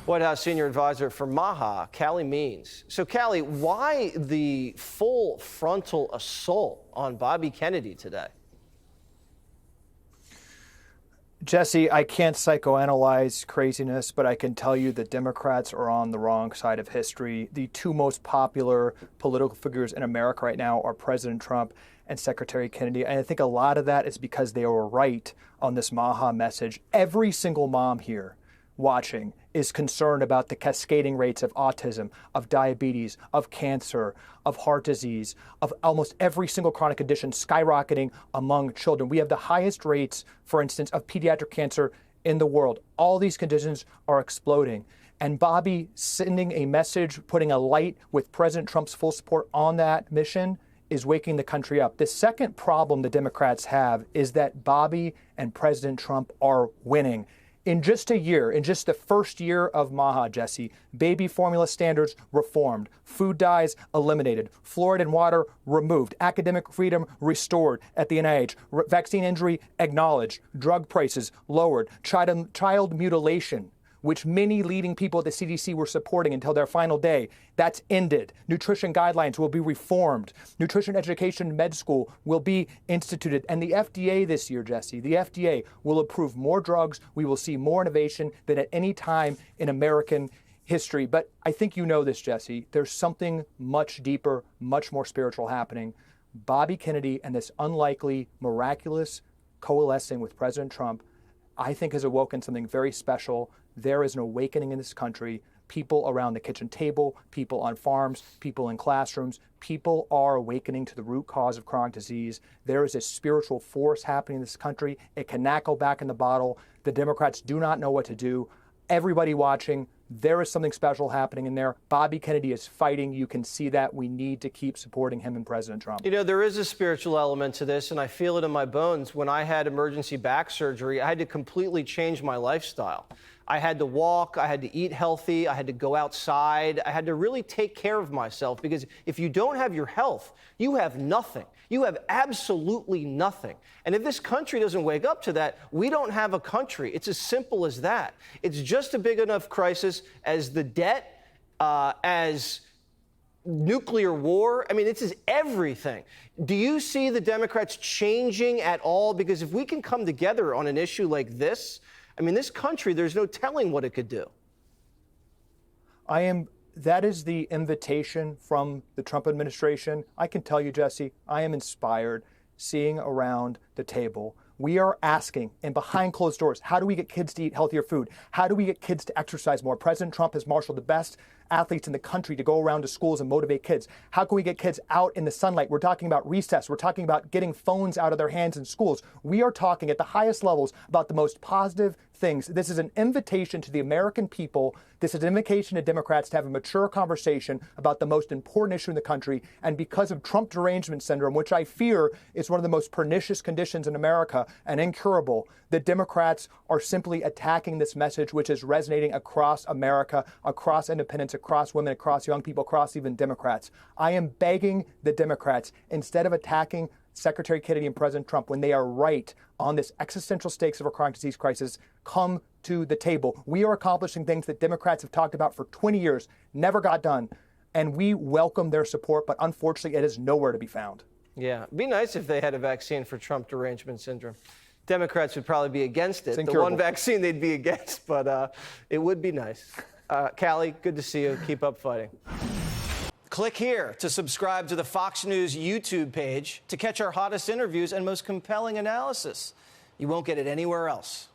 White House senior advisor for MAHA, Calley Means. So, Calley, why the full frontal assault on Bobby Kennedy today? Jesse, I can't psychoanalyze craziness, but I can tell you that Democrats are on the wrong side of history. The two most popular political figures in America right now are President Trump and Secretary Kennedy. And I think a lot of that is because they were right on this MAHA message. Every single mom here watching is concerned about the cascading rates of autism, of diabetes, of cancer, of heart disease, of almost every single chronic condition skyrocketing among children. We have the highest rates, for instance, of pediatric cancer in the world. All these conditions are exploding. And Bobby sending a message, putting a light with President Trump's full support on that mission is waking the country up. The second problem the Democrats have is that Bobby and President Trump are winning. In just a year, in just the first year of MAHA, Jesse, baby formula standards reformed, food dyes eliminated, fluoride in water removed, academic freedom restored at the NIH, vaccine injury acknowledged, drug prices lowered, child mutilation, which many leading people at the CDC were supporting until their final day, that's ended. Nutrition guidelines will be reformed. Nutrition education in med school will be instituted. And the FDA this year, Jesse, the FDA will approve more drugs. We will see more innovation than at any time in American history. But I think you know this, Jesse. There's something much deeper, much more spiritual happening. Bobby Kennedy and this unlikely, miraculous coalescing with President Trump, I think has awoken something very special. There is an awakening in this country. People around the kitchen table, people on farms, people in classrooms, people are awakening to the root cause of chronic disease. There is a spiritual force happening in this country. It cannot go back in the bottle. The Democrats do not know what to do. Everybody watching, there is something special happening in there. Bobby Kennedy is fighting. You can see that. We need to keep supporting him and President Trump. You know, there is a spiritual element to this, and I feel it in my bones. When I had emergency back surgery, I had to completely change my lifestyle. I had to walk, I had to eat healthy, I had to go outside, I had to really take care of myself, because if you don't have your health, you have nothing. You have absolutely nothing. And if this country doesn't wake up to that, we don't have a country. It's as simple as that. It's just a big enough crisis as the debt, as nuclear war. I mean, this is everything. Do you see the Democrats changing at all? Because if we can come together on an issue like this, I mean, this country, there's no telling what it could do. That is the invitation from the Trump administration. I can tell you, Jesse, I am inspired seeing around the table. We are asking, and behind closed doors, how do we get kids to eat healthier food? How do we get kids to exercise more? President Trump has marshaled the best athletes in the country to go around to schools and motivate kids. How can we get kids out in the sunlight? We're talking about recess. We're talking about getting phones out of their hands in schools. We are talking at the highest levels about the most positive things. This is an invitation to the American people. This is an invitation to Democrats to have a mature conversation about the most important issue in the country. And because of Trump derangement syndrome, which I fear is one of the most pernicious conditions in America and incurable, the Democrats are simply attacking this message, which is resonating across America, across independents, across women, across young people, across even Democrats. I am begging the Democrats, instead of attacking Secretary Kennedy and President Trump when they are right on this existential stakes of our chronic disease crisis, come to the table. We are accomplishing things that Democrats have talked about for 20 years, never got done, and we welcome their support, but unfortunately it is nowhere to be found. Yeah, it'd be nice if they had a vaccine for Trump derangement syndrome. Democrats would probably be against it. The one vaccine they'd be against, but it would be nice. Calley, good to see you. Keep up fighting. Click here to subscribe to the Fox News YouTube page to catch our hottest interviews and most compelling analysis. You won't get it anywhere else.